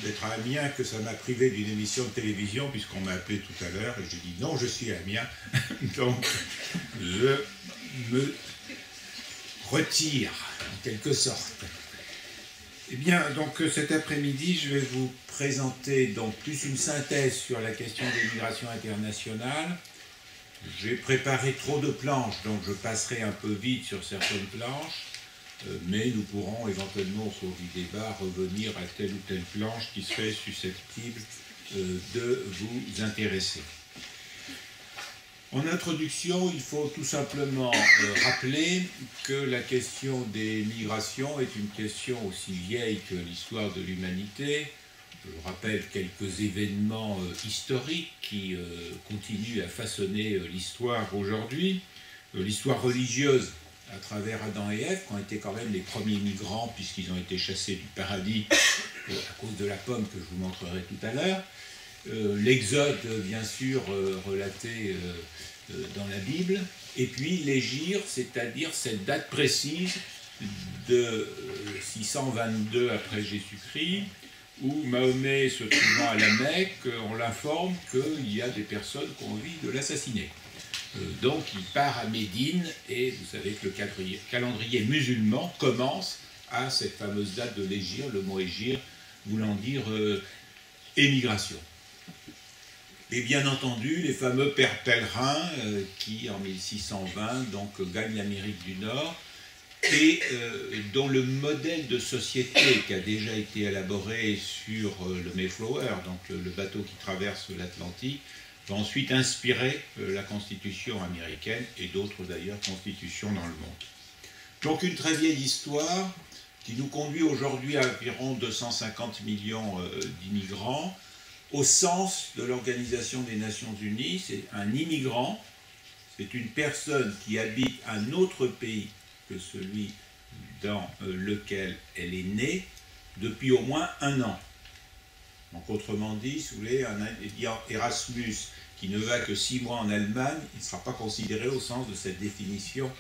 d'être à Amiens que ça m'a privé d'une émission de télévision, puisqu'on m'a appelé tout à l'heure, et j'ai dit non, je suis à Amiens, donc je me retire, en quelque sorte. Eh bien, donc cet après-midi, je vais vous présenter donc plus une synthèse sur la question des migrations internationales. J'ai préparé trop de planches, donc je passerai un peu vite sur certaines planches, mais nous pourrons éventuellement au cours du débat revenir à telle ou telle planche qui serait susceptible de vous intéresser. En introduction, il faut tout simplement rappeler que la question des migrations est une question aussi vieille que l'histoire de l'humanité. Je rappelle quelques événements historiques qui continuent à façonner l'histoire aujourd'hui. L'histoire religieuse à travers Adam et Ève, qui ont été quand même les premiers migrants puisqu'ils ont été chassés du paradis à cause de la pomme que je vous montrerai tout à l'heure. L'Exode, bien sûr, relaté dans la Bible. Et puis l'Hégire, c'est-à-dire cette date précise de 622 après Jésus-Christ, où Mahomet, se trouvant à la Mecque, on l'informe qu'il y a des personnes qui ont envie de l'assassiner. Donc il part à Médine, et vous savez que le calendrier musulman commence à cette fameuse date de l'Hégire, le mot Hégire voulant dire émigration. Et bien entendu, les fameux pères pèlerins qui, en 1620, donc, gagnent l'Amérique du Nord, et dont le modèle de société qui a déjà été élaboré sur le Mayflower, donc le bateau qui traverse l'Atlantique, va ensuite inspirer la Constitution américaine et d'autres d'ailleurs constitutions dans le monde. Donc une très vieille histoire qui nous conduit aujourd'hui à environ 250 millions d'immigrants. Au sens de l'Organisation des Nations Unies, c'est un immigrant, c'est une personne qui habite un autre pays que celui dans lequel elle est née depuis au moins 1 an. Donc autrement dit, si vous voulez, un étudiant Erasmus qui ne va que 6 mois en Allemagne, il ne sera pas considéré au sens de cette définition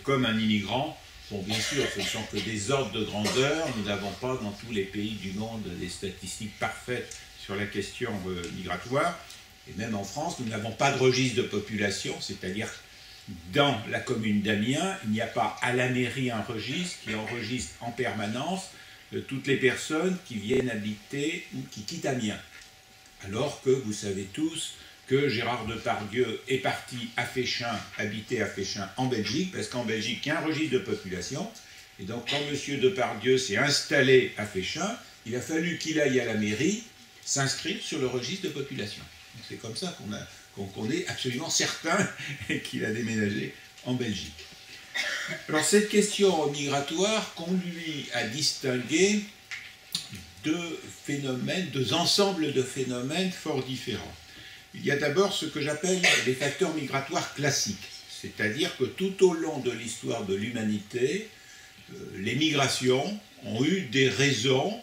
comme un immigrant. Bon, bien sûr, ce ne sont que des ordres de grandeur, nous n'avons pas dans tous les pays du monde des statistiques parfaites sur la question migratoire, et même en France, nous n'avons pas de registre de population, c'est-à-dire dans la commune d'Amiens, il n'y a pas à la mairie un registre qui enregistre en permanence toutes les personnes qui viennent habiter ou qui quittent Amiens. Alors que vous savez tous que Gérard Depardieu est parti à Féchin, habiter à Féchin en Belgique, parce qu'en Belgique, il y a un registre de population, et donc quand M. Depardieu s'est installé à Féchin, il a fallu qu'il aille à la mairie s'inscrire sur le registre de population. C'est comme ça qu'on est absolument certain qu'il a déménagé en Belgique. Alors cette question migratoire conduit à distinguer deux phénomènes, deux ensembles de phénomènes fort différents. Il y a d'abord ce que j'appelle les facteurs migratoires classiques, c'est-à-dire que tout au long de l'histoire de l'humanité, les migrations ont eu des raisons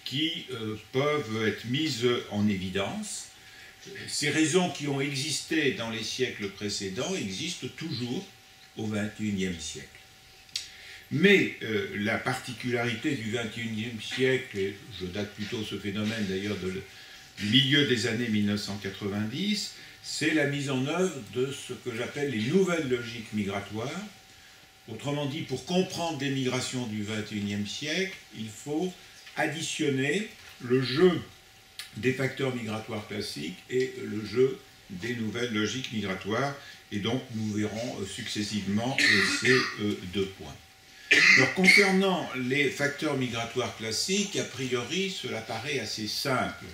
qui peuvent être mises en évidence. Ces raisons qui ont existé dans les siècles précédents existent toujours au XXIe siècle. Mais la particularité du XXIe siècle, et je date plutôt ce phénomène d'ailleurs du milieu des années 1990, c'est la mise en œuvre de ce que j'appelle les nouvelles logiques migratoires. Autrement dit, pour comprendre les migrations du XXIe siècle, il faut additionner le jeu des facteurs migratoires classiques et le jeu des nouvelles logiques migratoires, et donc nous verrons successivement ces deux points. Alors concernant les facteurs migratoires classiques, a priori cela paraît assez simple.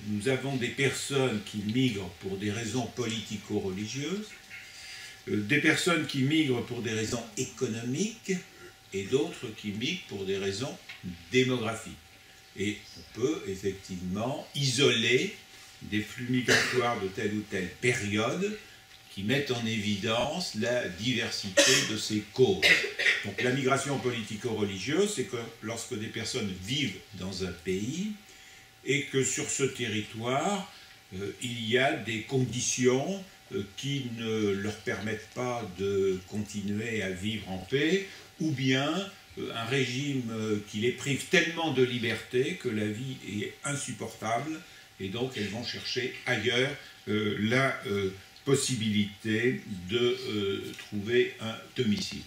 Nous avons des personnes qui migrent pour des raisons politico-religieuses, des personnes qui migrent pour des raisons économiques, et d'autres qui migrent pour des raisons démographiques. Et on peut effectivement isoler des flux migratoires de telle ou telle période qui mettent en évidence la diversité de ces causes. Donc la migration politico-religieuse, c'est que lorsque des personnes vivent dans un pays et que sur ce territoire, il y a des conditions qui ne leur permettent pas de continuer à vivre en paix, ou bien un régime qui les prive tellement de liberté que la vie est insupportable, et donc elles vont chercher ailleurs la possibilité de trouver un domicile.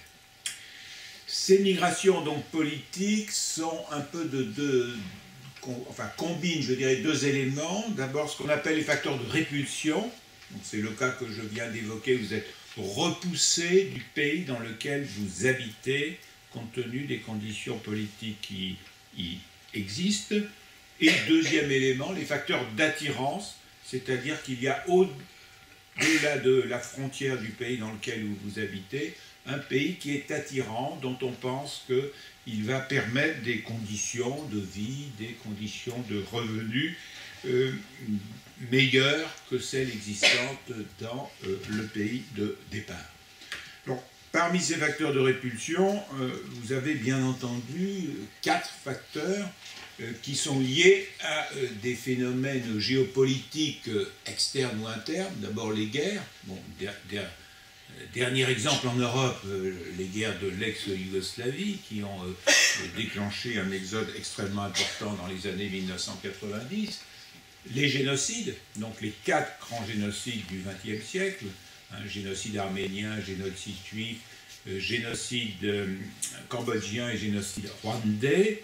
Ces migrations donc politiques sont un peu combinent, je dirais, deux éléments. D'abord, ce qu'on appelle les facteurs de répulsion. C'est le cas que je viens d'évoquer. Vous êtes repoussé du pays dans lequel vous habitez, compte tenu des conditions politiques qui y existent. Et deuxième élément, les facteurs d'attirance, c'est-à-dire qu'il y a au-delà de la frontière du pays dans lequel vous habitez, un pays qui est attirant, dont on pense qu'il va permettre des conditions de vie, des conditions de revenus meilleures que celles existantes dans le pays de départ. Donc, parmi ces facteurs de répulsion, vous avez bien entendu 4 facteurs qui sont liés à des phénomènes géopolitiques externes ou internes. D'abord les guerres. Bon, dernier exemple en Europe, les guerres de l'ex-Yougoslavie qui ont déclenché un exode extrêmement important dans les années 1990. Les génocides, donc les 4 grands génocides du XXe siècle, génocide arménien, génocide juif, génocide cambodgien et génocide rwandais,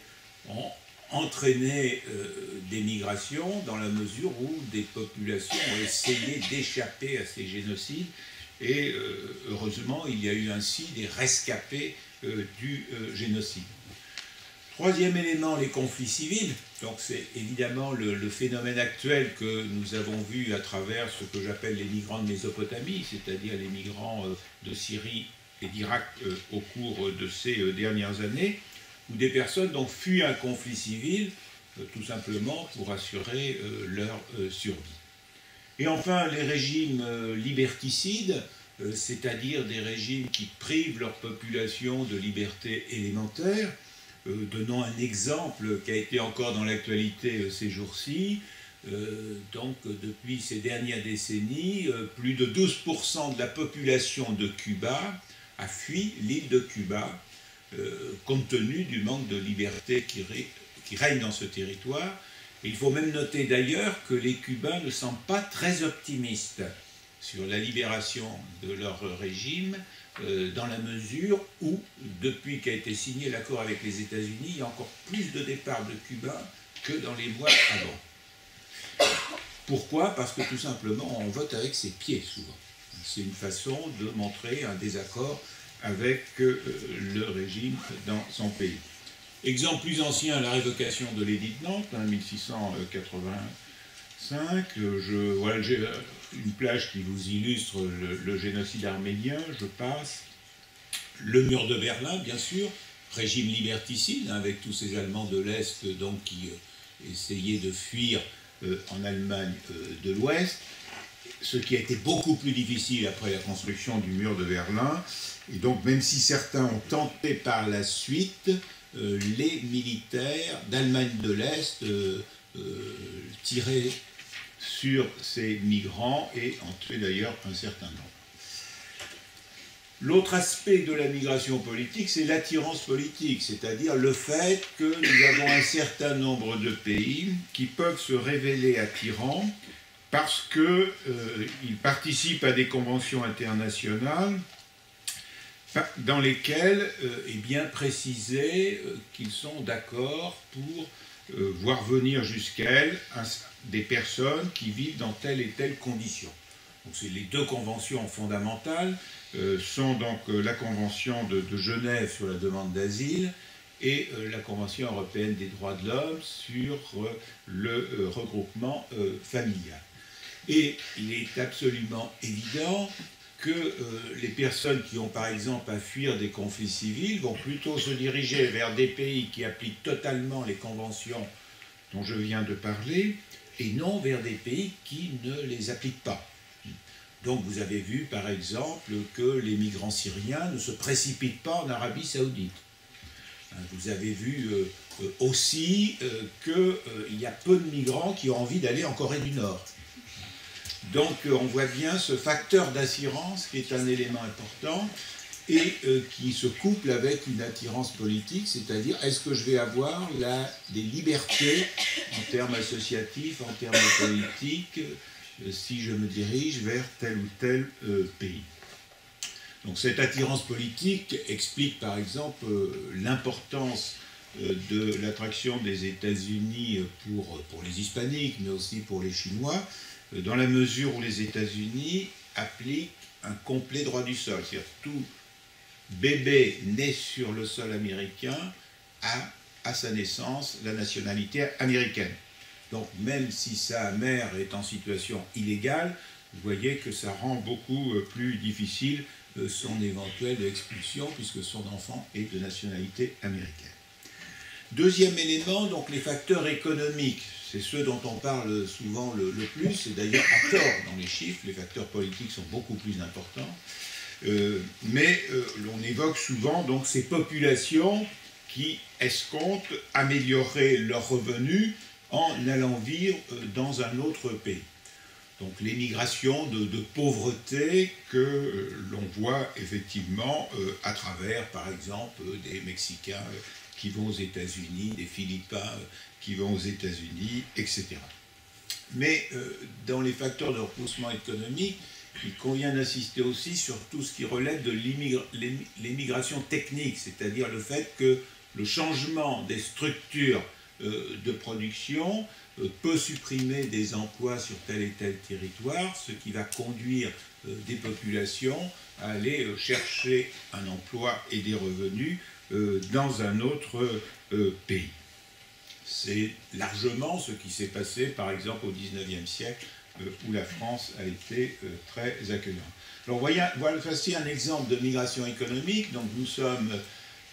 ont entraîné des migrations dans la mesure où des populations ont essayé d'échapper à ces génocides. Et heureusement, il y a eu ainsi des rescapés du génocide. Troisième élément, les conflits civils. Donc c'est évidemment le phénomène actuel que nous avons vu à travers ce que j'appelle les migrants de Mésopotamie, c'est-à-dire les migrants de Syrie et d'Irak au cours de ces dernières années, où des personnes donc fuient un conflit civil tout simplement pour assurer leur survie. Et enfin, les régimes liberticides, c'est-à-dire des régimes qui privent leur population de liberté élémentaire. Donnons un exemple qui a été encore dans l'actualité ces jours-ci. Donc, depuis ces dernières décennies, plus de 12% de la population de Cuba a fui l'île de Cuba, compte tenu du manque de liberté qui règne dans ce territoire. Et il faut même noter d'ailleurs que les Cubains ne semblent pas très optimistes sur la libération de leur régime, dans la mesure où, depuis qu'a été signé l'accord avec les États-Unis, il y a encore plus de départs de Cubains que dans les mois avant. Pourquoi? Parce que tout simplement, on vote avec ses pieds souvent. C'est une façon de montrer un désaccord avec le régime dans son pays. Exemple plus ancien, la révocation de l'édit de Nantes, 1685. Voilà une plage qui vous illustre le génocide arménien, je passe. Le mur de Berlin, bien sûr, régime liberticide, avec tous ces Allemands de l'Est donc, qui essayaient de fuir en Allemagne de l'Ouest, ce qui a été beaucoup plus difficile après la construction du mur de Berlin. Et donc, même si certains ont tenté par la suite, les militaires d'Allemagne de l'Est tiraient sur ces migrants et en tuaient d'ailleurs un certain nombre. L'autre aspect de la migration politique, c'est l'attirance politique, c'est-à-dire le fait que nous avons un certain nombre de pays qui peuvent se révéler attirants parce qu'ils participent à des conventions internationales dans lesquelles est bien précisé qu'ils sont d'accord pour voir venir jusqu'à elles des personnes qui vivent dans telle et telle condition. Donc les deux conventions fondamentales sont donc la Convention de Genève sur la demande d'asile et la Convention européenne des droits de l'homme sur le regroupement familial. Et il est absolument évident que les personnes qui ont par exemple à fuir des conflits civils vont plutôt se diriger vers des pays qui appliquent totalement les conventions dont je viens de parler, et non vers des pays qui ne les appliquent pas. Donc vous avez vu par exemple que les migrants syriens ne se précipitent pas en Arabie Saoudite. Vous avez vu aussi qu'il y a peu de migrants qui ont envie d'aller en Corée du Nord. Donc on voit bien ce facteur d'assurance qui est un élément important. et qui se couple avec une attirance politique, c'est-à-dire est-ce que je vais avoir des libertés en termes associatifs, en termes politiques, si je me dirige vers tel ou tel pays. Donc cette attirance politique explique par exemple l'importance de l'attraction des États-Unis pour les hispaniques, mais aussi pour les Chinois, dans la mesure où les États-Unis appliquent un complet droit du sol. C'est-à-dire tout bébé né sur le sol américain a à sa naissance la nationalité américaine. Donc même si sa mère est en situation illégale, vous voyez que ça rend beaucoup plus difficile son éventuelle expulsion puisque son enfant est de nationalité américaine. Deuxième élément, donc les facteurs économiques. C'est ceux dont on parle souvent le plus, et d'ailleurs à tort dans les chiffres, les facteurs politiques sont beaucoup plus importants. Mais l'on évoque souvent donc ces populations qui escomptent améliorer leurs revenus en allant vivre dans un autre pays. Donc l'émigration de pauvreté que l'on voit effectivement à travers, par exemple, des Mexicains qui vont aux États-Unis, des Philippins qui vont aux États-Unis, etc. Mais dans les facteurs de repoussement économique, il convient d'insister aussi sur tout ce qui relève de l'émigration technique, c'est-à-dire le fait que le changement des structures de production peut supprimer des emplois sur tel et tel territoire, ce qui va conduire des populations à aller chercher un emploi et des revenus dans un autre pays. C'est largement ce qui s'est passé, par exemple, au XIXe siècle, où la France a été très accueillante. Alors voilà voici un exemple de migration économique. Donc nous sommes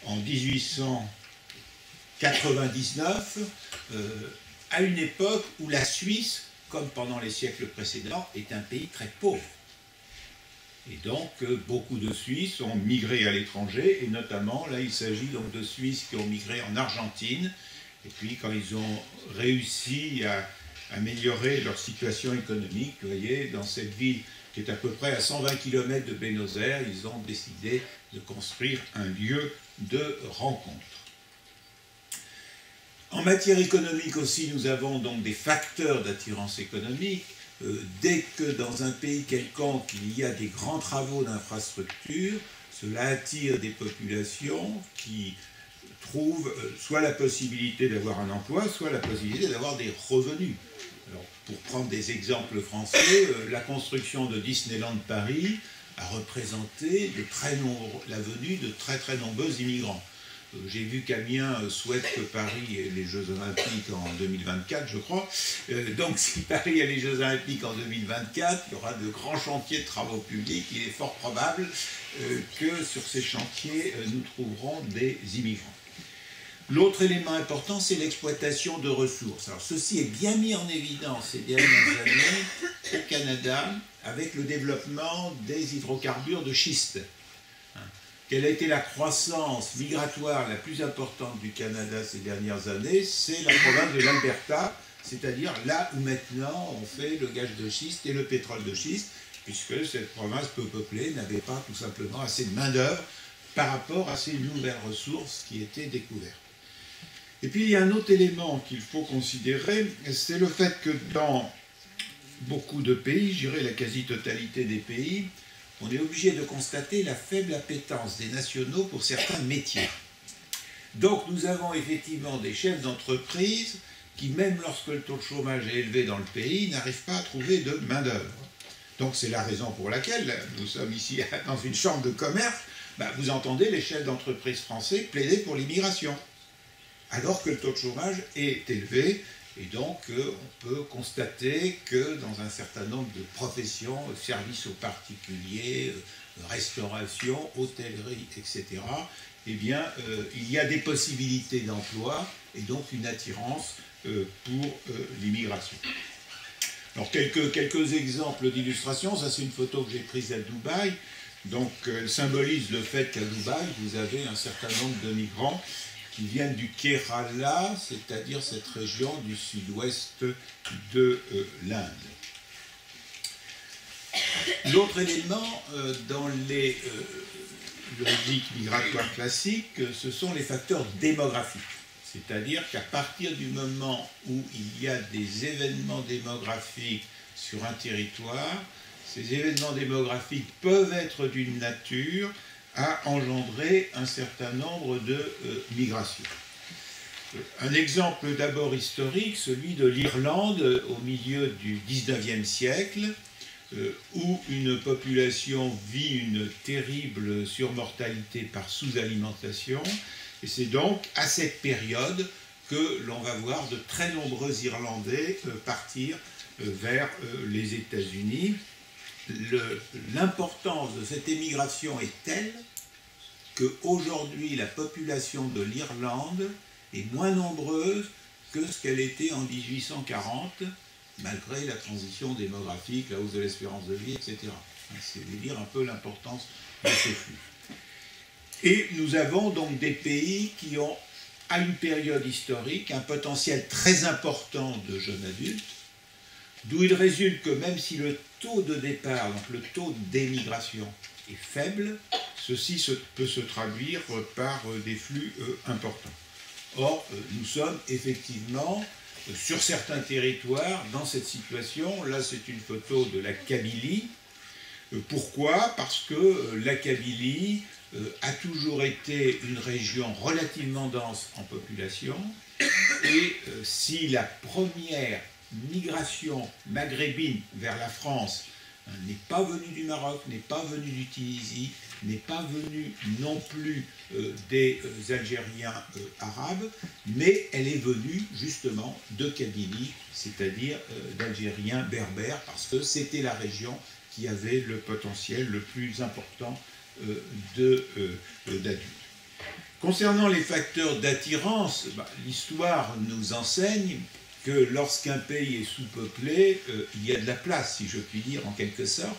en 1899, à une époque où la Suisse, comme pendant les siècles précédents, est un pays très pauvre. Et donc beaucoup de Suisses ont migré à l'étranger, et notamment là il s'agit donc de Suisses qui ont migré en Argentine, et puis quand ils ont réussi à améliorer leur situation économique, vous voyez, dans cette ville qui est à peu près à 120 km de Buenos Aires, ils ont décidé de construire un lieu de rencontre. En matière économique aussi, nous avons donc des facteurs d'attirance économique. Dès que dans un pays quelconque, il y a des grands travaux d'infrastructure, cela attire des populations qui trouvent soit la possibilité d'avoir un emploi, soit la possibilité d'avoir des revenus. Alors, pour prendre des exemples français, la construction de Disneyland Paris a représenté la venue de très nombreux immigrants. J'ai vu qu'Amiens souhaite que Paris ait les Jeux Olympiques en 2024, je crois. Donc si Paris a les Jeux Olympiques en 2024, il y aura de grands chantiers de travaux publics. Il est fort probable que sur ces chantiers, nous trouverons des immigrants. L'autre élément important, c'est l'exploitation de ressources. Alors ceci est bien mis en évidence ces dernières années au Canada avec le développement des hydrocarbures de schiste. Quelle a été la croissance migratoire la plus importante du Canada ces dernières années? C'est la province de l'Alberta, c'est-à-dire là où maintenant on fait le gaz de schiste et le pétrole de schiste, puisque cette province peu peuplée n'avait pas tout simplement assez de main-d'œuvre par rapport à ces nouvelles ressources qui étaient découvertes. Et puis il y a un autre élément qu'il faut considérer, c'est le fait que dans beaucoup de pays, je dirais la quasi-totalité des pays, on est obligé de constater la faible appétence des nationaux pour certains métiers. Donc nous avons effectivement des chefs d'entreprise qui, même lorsque le taux de chômage est élevé dans le pays, n'arrivent pas à trouver de main-d'œuvre. Donc c'est la raison pour laquelle nous sommes ici dans une chambre de commerce, vous entendez les chefs d'entreprise français plaider pour l'immigration, alors que le taux de chômage est élevé. Et donc, on peut constater que dans un certain nombre de professions, services aux particuliers, restauration, hôtellerie, etc., eh bien, il y a des possibilités d'emploi et donc une attirance pour l'immigration. Alors, quelques exemples d'illustration. Ça, c'est une photo que j'ai prise à Dubaï. Donc, elle symbolise le fait qu'à Dubaï, vous avez un certain nombre de migrants qui viennent du Kerala, c'est-à-dire cette région du sud-ouest de l'Inde. L'autre élément, dans les logique migratoire classique, ce sont les facteurs démographiques. C'est-à-dire qu'à partir du moment où il y a des événements démographiques sur un territoire, ces événements démographiques peuvent être d'une nature à engendrer un certain nombre de migrations. Un exemple d'abord historique, celui de l'Irlande au milieu du XIXe siècle, où une population vit une terrible surmortalité par sous-alimentation. Et c'est donc à cette période que l'on va voir de très nombreux Irlandais partir vers les États-Unis. L'importance de cette émigration est telle qu'aujourd'hui la population de l'Irlande est moins nombreuse que ce qu'elle était en 1840, malgré la transition démographique, la hausse de l'espérance de vie, etc. C'est vous dire un peu l'importance de ces flux. Et nous avons donc des pays qui ont, à une période historique, un potentiel très important de jeunes adultes, d'où il résulte que même si le taux de départ, donc le taux d'émigration est faible, ceci peut se traduire par des flux importants. Or, nous sommes effectivement sur certains territoires dans cette situation. Là, c'est une photo de la Kabylie. Pourquoi? Parce que la Kabylie a toujours été une région relativement dense en population. Et si la première migration maghrébine vers la France n'est pas venue du Maroc, n'est pas venue du Tunisie, n'est pas venue non plus des Algériens arabes, mais elle est venue justement de Kabylie, c'est-à-dire d'Algériens berbères, parce que c'était la région qui avait le potentiel le plus important d'adultes. Concernant les facteurs d'attirance, l'histoire nous enseigne que lorsqu'un pays est sous-peuplé, il y a de la place, si je puis dire, en quelque sorte,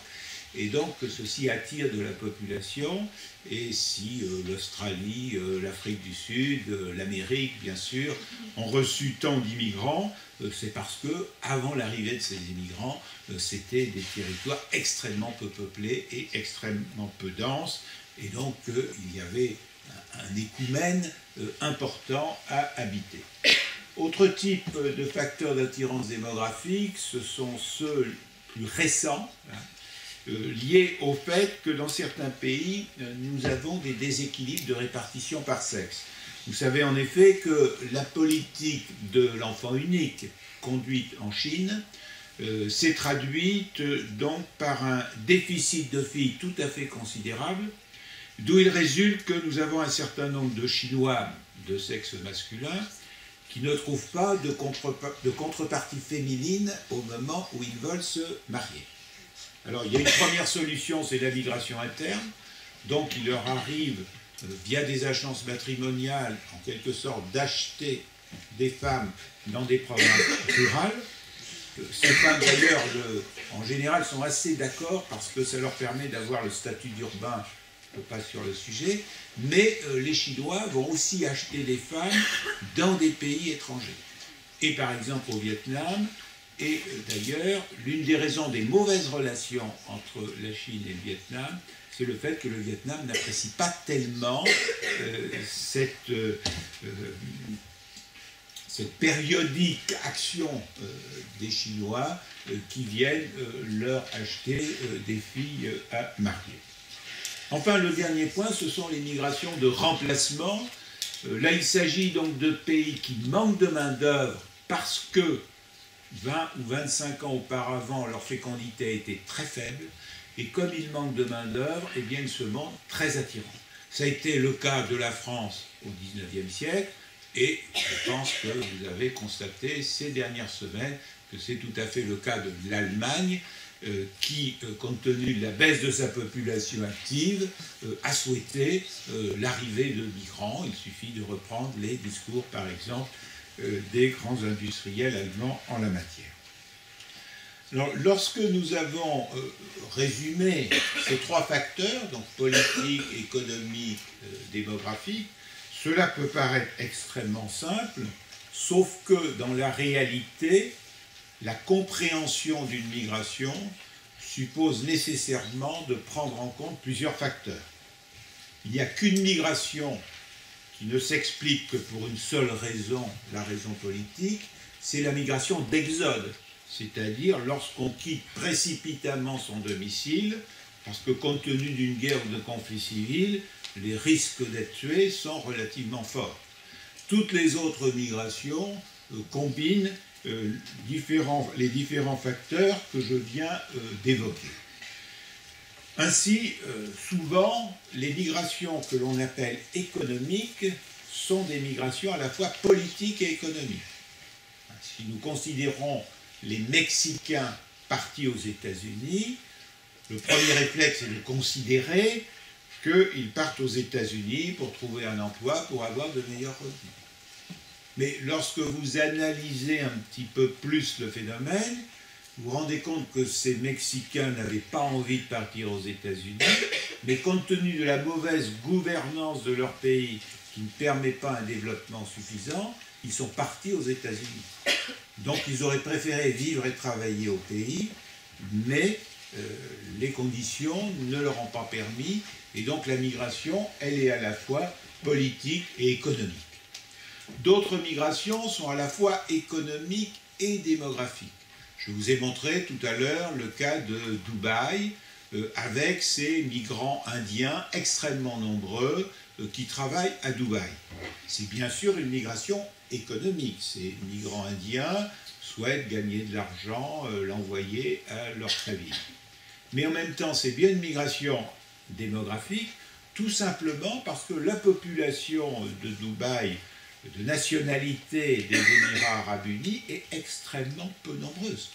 et donc ceci attire de la population, et si l'Australie, l'Afrique du Sud, l'Amérique, bien sûr, ont reçu tant d'immigrants, c'est parce que, avant l'arrivée de ces immigrants, c'était des territoires extrêmement peu peuplés et extrêmement peu denses, et donc il y avait un écoumène important à habiter. Autre type de facteurs d'attirance démographique, ce sont ceux plus récents, liés au fait que dans certains pays, nous avons des déséquilibres de répartition par sexe. Vous savez en effet que la politique de l'enfant unique conduite en Chine s'est traduite donc par un déficit de filles tout à fait considérable, d'où il résulte que nous avons un certain nombre de Chinois de sexe masculin qui ne trouvent pas de contrepartie féminine au moment où ils veulent se marier. Alors il y a une première solution, c'est la migration interne, donc il leur arrive, via des agences matrimoniales, en quelque sorte, d'acheter des femmes dans des provinces rurales. Ces femmes, d'ailleurs, en général, sont assez d'accord parce que ça leur permet d'avoir le statut d'urbain. Je ne passe sur le sujet, mais les Chinois vont aussi acheter des femmes dans des pays étrangers. Et par exemple au Vietnam, et d'ailleurs, l'une des raisons des mauvaises relations entre la Chine et le Vietnam, c'est le fait que le Vietnam n'apprécie pas tellement cette périodique action des Chinois qui viennent leur acheter des filles à marier. Enfin, le dernier point, ce sont les migrations de remplacement. Là, il s'agit donc de pays qui manquent de main-d'œuvre parce que 20 ou 25 ans auparavant, leur fécondité était très faible, et comme ils manquent de main-d'œuvre, eh bien, ils se montrent très attirants. Ça a été le cas de la France au XIXe siècle, et je pense que vous avez constaté ces dernières semaines que c'est tout à fait le cas de l'Allemagne, qui, compte tenu de la baisse de sa population active, a souhaité l'arrivée de migrants. Il suffit de reprendre les discours, par exemple, des grands industriels allemands en la matière. Alors, lorsque nous avons résumé ces trois facteurs, donc politique, économique, démographique, cela peut paraître extrêmement simple, sauf que dans la réalité, la compréhension d'une migration suppose nécessairement de prendre en compte plusieurs facteurs. il n'y a qu'une migration qui ne s'explique que pour une seule raison, la raison politique, c'est la migration d'exode, c'est-à-dire lorsqu'on quitte précipitamment son domicile, parce que compte tenu d'une guerre ou de conflit civil, les risques d'être tué sont relativement forts. Toutes les autres migrations combinent les différents facteurs que je viens d'évoquer. Ainsi, souvent, les migrations que l'on appelle économiques sont des migrations à la fois politiques et économiques. Si nous considérons les Mexicains partis aux États-Unis, le premier réflexe est de considérer qu'ils partent aux États-Unis pour trouver un emploi, pour avoir de meilleurs revenus. Mais lorsque vous analysez un petit peu plus le phénomène, vous vous rendez compte que ces Mexicains n'avaient pas envie de partir aux États-Unis, mais compte tenu de la mauvaise gouvernance de leur pays qui ne permet pas un développement suffisant, ils sont partis aux États-Unis. Donc ils auraient préféré vivre et travailler au pays, mais les conditions ne leur ont pas permis, et donc la migration, elle est à la fois politique et économique. D'autres migrations sont à la fois économiques et démographiques. Je vous ai montré tout à l'heure le cas de Dubaï, avec ces migrants indiens extrêmement nombreux qui travaillent à Dubaï. C'est bien sûr une migration économique. Ces migrants indiens souhaitent gagner de l'argent, l'envoyer à leur famille. Mais en même temps, c'est bien une migration démographique, tout simplement parce que la population de Dubaï, de nationalité des Émirats arabes unis, est extrêmement peu nombreuse.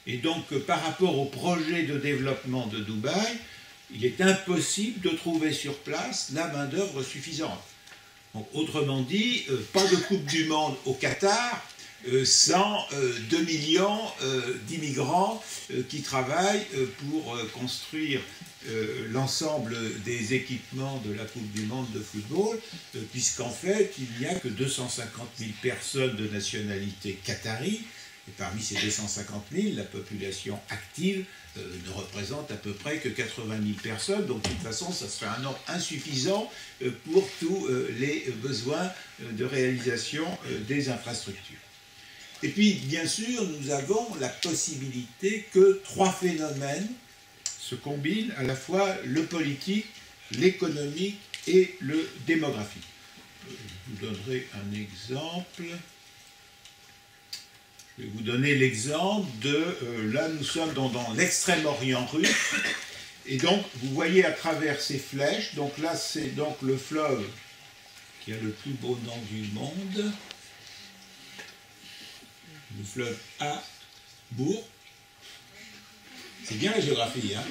Et donc, par rapport au projet de développement de Dubaï, il est impossible de trouver sur place la main-d'œuvre suffisante. Donc, autrement dit, pas de Coupe du Monde au Qatar sans 2 millions d'immigrants qui travaillent pour construire l'ensemble des équipements de la Coupe du Monde de football, puisqu'en fait, il n'y a que 250 000 personnes de nationalité qatari, et parmi ces 250 000, la population active ne représente à peu près que 80 000 personnes, donc de toute façon, ça serait un nombre insuffisant pour tous les besoins de réalisation des infrastructures. Et puis, bien sûr, nous avons la possibilité que 3 phénomènes se combinent, à la fois le politique, l'économique et le démographique. Je vous donnerai un exemple. Je vais vous donner l'exemple de, là nous sommes dans l'extrême-orient russe, et donc vous voyez à travers ces flèches, donc là c'est donc le fleuve qui a le plus beau nom du monde, le fleuve Abour. C'est bien la géographie, hein.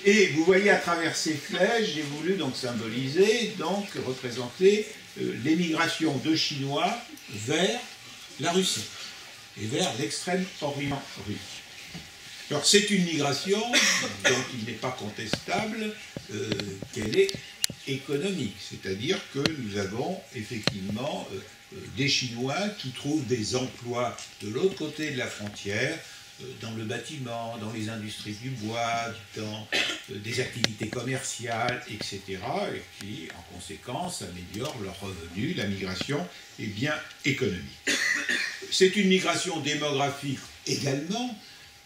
Et vous voyez à travers ces flèches, j'ai voulu donc symboliser, donc représenter l'émigration de Chinois vers la Russie et vers l'extrême-orient russe. Alors c'est une migration dont il n'est pas contestable qu'elle est économique, c'est-à-dire que nous avons effectivement des Chinois qui trouvent des emplois de l'autre côté de la frontière, dans le bâtiment, dans les industries du bois, dans des activités commerciales, etc., et qui, en conséquence, améliorent leurs revenus. La migration est bien économique. C'est une migration démographique également,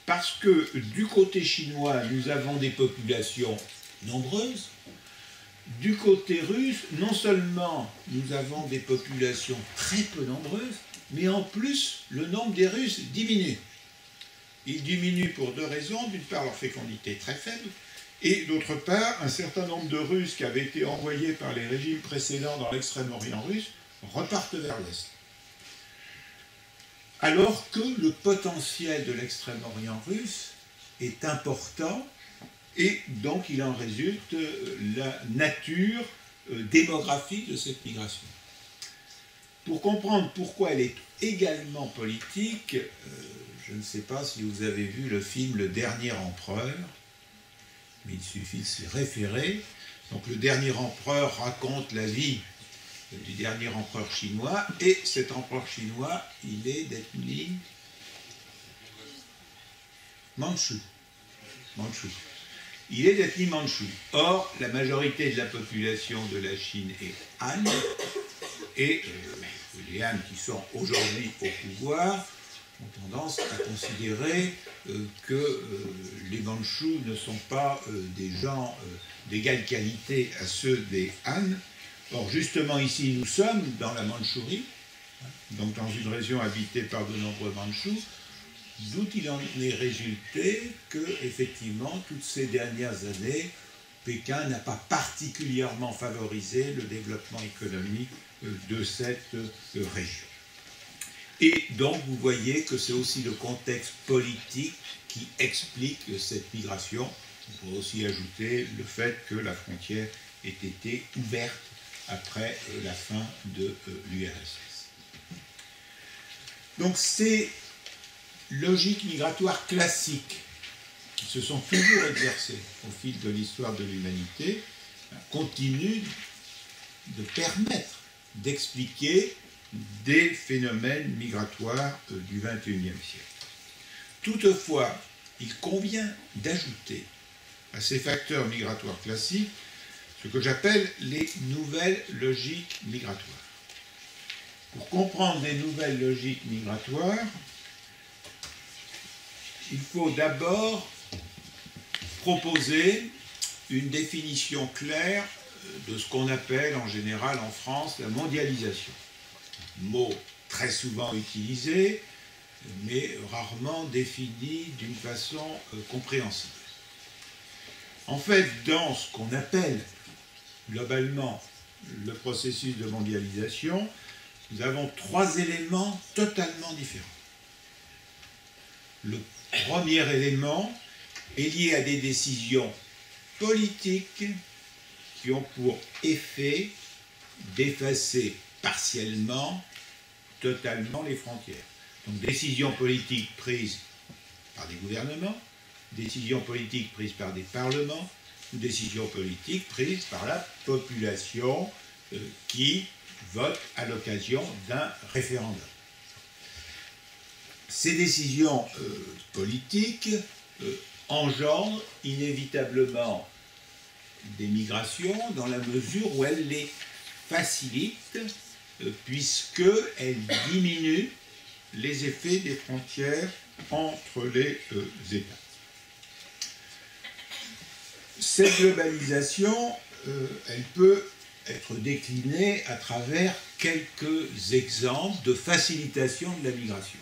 parce que du côté chinois, nous avons des populations nombreuses. Du côté russe, non seulement nous avons des populations très peu nombreuses, mais en plus, le nombre des Russes diminue. Il diminue pour 2 raisons. D'une part, leur fécondité est très faible, et d'autre part, un certain nombre de Russes qui avaient été envoyés par les régimes précédents dans l'extrême-orient russe repartent vers l'Est. Alors que le potentiel de l'extrême-orient russe est important, et donc il en résulte la nature démographique de cette migration. Pour comprendre pourquoi elle est également politique, je ne sais pas si vous avez vu le film Le Dernier Empereur, mais il suffit de s'y référer. Donc Le Dernier Empereur raconte la vie du dernier empereur chinois, et cet empereur chinois, il est d'ethnie Mandchou. il est d'ethnie mandchoue. Or, la majorité de la population de la Chine est Han, et les Han qui sont aujourd'hui au pouvoir ont tendance à considérer que les Mandchous ne sont pas des gens d'égale qualité à ceux des Han. Or, justement, ici, nous sommes dans la Mandchourie, donc dans une région habitée par de nombreux Mandchous, d'où il en est résulté que, effectivement, toutes ces dernières années, Pékin n'a pas particulièrement favorisé le développement économique de cette région. Et donc, vous voyez que c'est aussi le contexte politique qui explique cette migration. On pourrait aussi ajouter le fait que la frontière ait été ouverte après la fin de l'URSS. Donc, ces logiques migratoires classiques qui se sont toujours exercées au fil de l'histoire de l'humanité continuent de permettre d'expliquer des phénomènes migratoires du XXIe siècle. Toutefois, il convient d'ajouter à ces facteurs migratoires classiques ce que j'appelle les nouvelles logiques migratoires. Pour comprendre les nouvelles logiques migratoires, il faut d'abord proposer une définition claire de ce qu'on appelle en général en France la mondialisation. Mot très souvent utilisé, mais rarement défini d'une façon compréhensible. En fait, dans ce qu'on appelle globalement le processus de mondialisation, nous avons trois éléments totalement différents. Le premier élément est lié à des décisions politiques qui ont pour effet d'effacer partiellement, totalement les frontières. Donc décisions politiques prises par des gouvernements, décisions politiques prises par des parlements, ou décisions politiques prises par la population qui vote à l'occasion d'un référendum. Ces décisions politiques engendrent inévitablement des migrations dans la mesure où elles les facilitent, puisqu'elles diminuent les effets des frontières entre les États. Cette globalisation, elle peut être déclinée à travers quelques exemples de facilitation de la migration.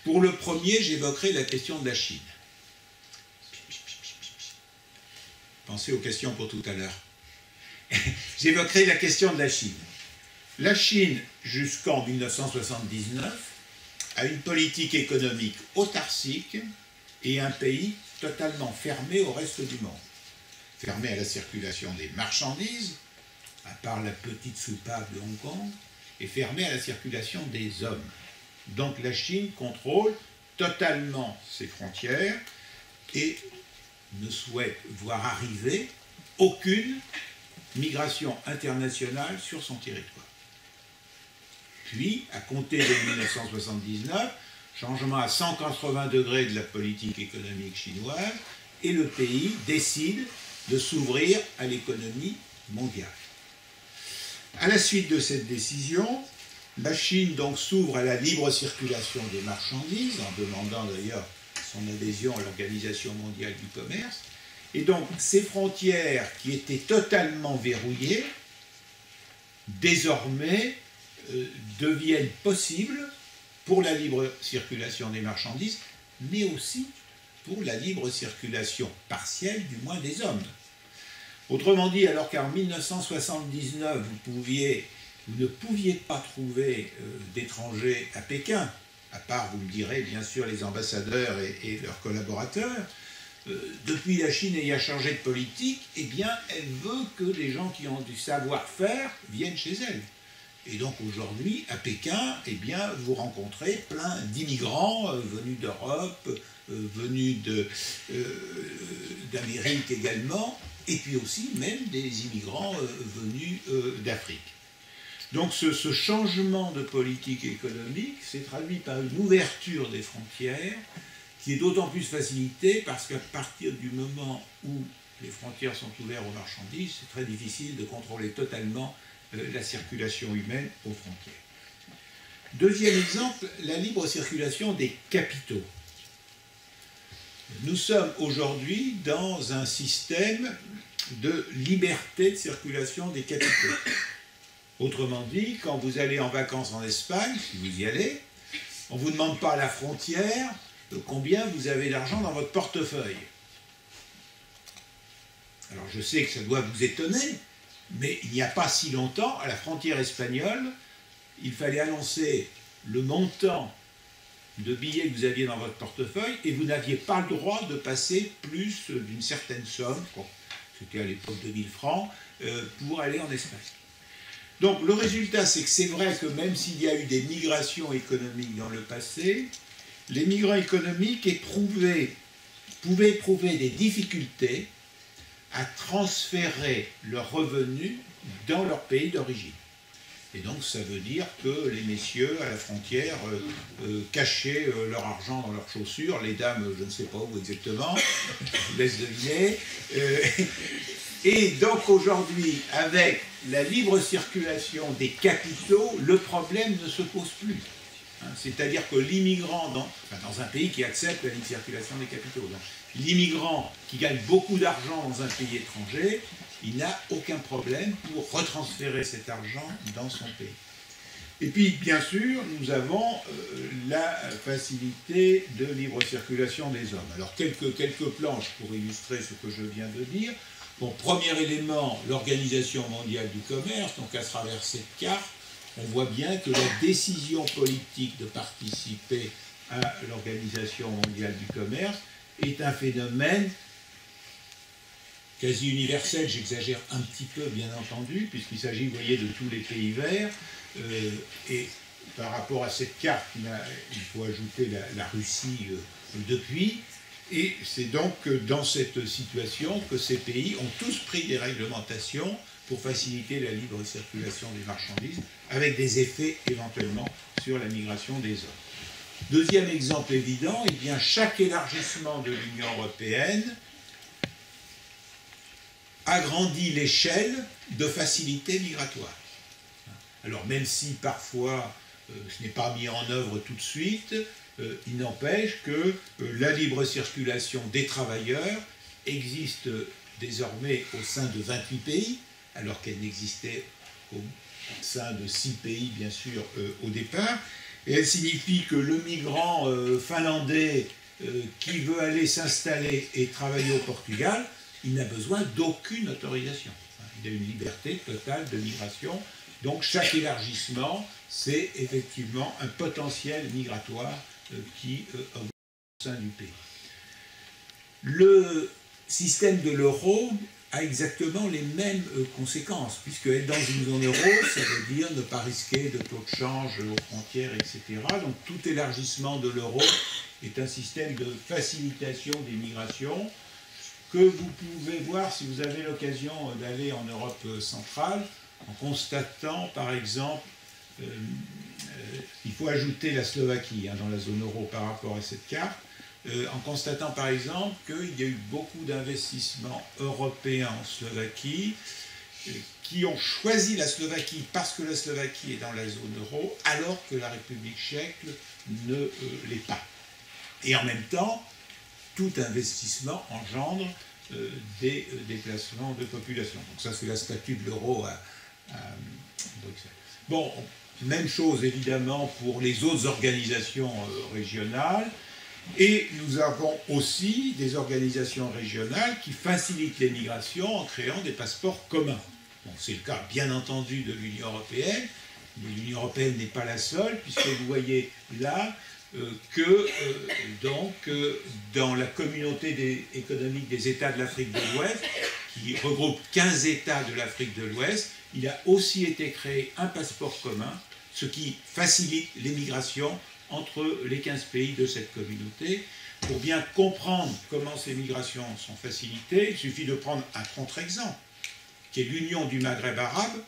Pour le premier, j'évoquerai la question de la Chine. Pensez aux questions pour tout à l'heure. J'évoquerai la question de la Chine. La Chine, jusqu'en 1979, a une politique économique autarcique et un pays totalement fermé au reste du monde. Fermé à la circulation des marchandises, à part la petite soupape de Hong Kong, et fermé à la circulation des hommes. Donc la Chine contrôle totalement ses frontières et ne souhaite voir arriver aucune migration internationale sur son territoire. Puis, à compter de 1979, changement à 180 degrés de la politique économique chinoise, et le pays décide de s'ouvrir à l'économie mondiale. À la suite de cette décision, la Chine donc s'ouvre à la libre circulation des marchandises, en demandant d'ailleurs son adhésion à l'Organisation mondiale du commerce, et donc ces frontières qui étaient totalement verrouillées, désormais deviennent possibles pour la libre circulation des marchandises, mais aussi pour la libre circulation partielle, du moins des hommes. Autrement dit, alors qu'en 1979, vous ne pouviez pas trouver d'étrangers à Pékin, à part, vous me direz, bien sûr, les ambassadeurs et leurs collaborateurs, depuis la Chine ayant changé de politique, eh bien, elle veut que les gens qui ont du savoir-faire viennent chez elle. Et donc aujourd'hui, à Pékin, eh bien, vous rencontrez plein d'immigrants venus d'Europe, venus d'Amérique également, et puis aussi même des immigrants venus d'Afrique. Donc ce changement de politique économique s'est traduit par une ouverture des frontières qui est d'autant plus facilité parce qu'à partir du moment où les frontières sont ouvertes aux marchandises, c'est très difficile de contrôler totalement la circulation humaine aux frontières. Deuxième exemple, la libre circulation des capitaux. Nous sommes aujourd'hui dans un système de liberté de circulation des capitaux. Autrement dit, quand vous allez en vacances en Espagne, si vous y allez, on ne vous demande pas à la frontière combien vous avez d'argent dans votre portefeuille. Alors je sais que ça doit vous étonner, mais il n'y a pas si longtemps, à la frontière espagnole, il fallait annoncer le montant de billets que vous aviez dans votre portefeuille et vous n'aviez pas le droit de passer plus d'une certaine somme, c'était à l'époque de 1000 francs, pour aller en Espagne. Donc le résultat, c'est que c'est vrai que même s'il y a eu des migrations économiques dans le passé, les migrants économiques pouvaient éprouver des difficultés à transférer leurs revenus dans leur pays d'origine. Et donc ça veut dire que les messieurs à la frontière cachaient leur argent dans leurs chaussures, les dames je ne sais pas où exactement, je vous laisse deviner. Et donc aujourd'hui, avec la libre circulation des capitaux, le problème ne se pose plus. C'est-à-dire que l'immigrant, dans un pays qui accepte la libre circulation des capitaux, l'immigrant qui gagne beaucoup d'argent dans un pays étranger, il n'a aucun problème pour retransférer cet argent dans son pays. Et puis, bien sûr, nous avons la facilité de libre circulation des hommes. Alors, quelques planches pour illustrer ce que je viens de dire. Bon, premier élément, l'Organisation mondiale du commerce. Donc, à travers cette carte, on voit bien que la décision politique de participer à l'Organisation mondiale du commerce est un phénomène quasi universel, j'exagère un petit peu bien entendu, puisqu'il s'agit, vous voyez, de tous les pays verts, et par rapport à cette carte, il faut ajouter la Russie depuis, et c'est donc dans cette situation que ces pays ont tous pris des réglementations pour faciliter la libre circulation des marchandises, avec des effets éventuellement sur la migration des hommes. Deuxième exemple évident, eh bien, chaque élargissement de l'Union européenne agrandit l'échelle de facilité migratoire. Alors même si parfois ce n'est pas mis en œuvre tout de suite, il n'empêche que la libre circulation des travailleurs existe désormais au sein de 28 pays, alors qu'elle n'existait qu'au sein de 6 pays, bien sûr, au départ. Et elle signifie que le migrant finlandais qui veut aller s'installer et travailler au Portugal, il n'a besoin d'aucune autorisation. Il a une liberté totale de migration. Donc chaque élargissement, c'est effectivement un potentiel migratoire qui augmente au sein du pays. Le système de l'euro a exactement les mêmes conséquences, puisque être dans une zone euro, ça veut dire ne pas risquer de taux de change aux frontières, etc. Donc tout élargissement de l'euro est un système de facilitation des migrations que vous pouvez voir si vous avez l'occasion d'aller en Europe centrale, en constatant par exemple, il faut ajouter la Slovaquie dans la zone euro par rapport à cette carte, en constatant par exemple qu'il y a eu beaucoup d'investissements européens en Slovaquie qui ont choisi la Slovaquie parce que la Slovaquie est dans la zone euro, alors que la République tchèque ne l'est pas. Et en même temps, tout investissement engendre des déplacements de population. Donc ça, c'est la statue de l'euro à Bruxelles. Bon, même chose évidemment pour les autres organisations régionales. Et nous avons aussi des organisations régionales qui facilitent les migrations en créant des passeports communs. Bon, c'est le cas bien entendu de l'Union européenne, mais l'Union européenne n'est pas la seule, puisque vous voyez là dans la communauté économique des États de l'Afrique de l'Ouest, qui regroupe 15 États de l'Afrique de l'Ouest, il a aussi été créé un passeport commun, ce qui facilite les migrations entre les 15 pays de cette communauté. Pour bien comprendre comment ces migrations sont facilitées, il suffit de prendre un contre-exemple, qui est l'Union du Maghreb arabe,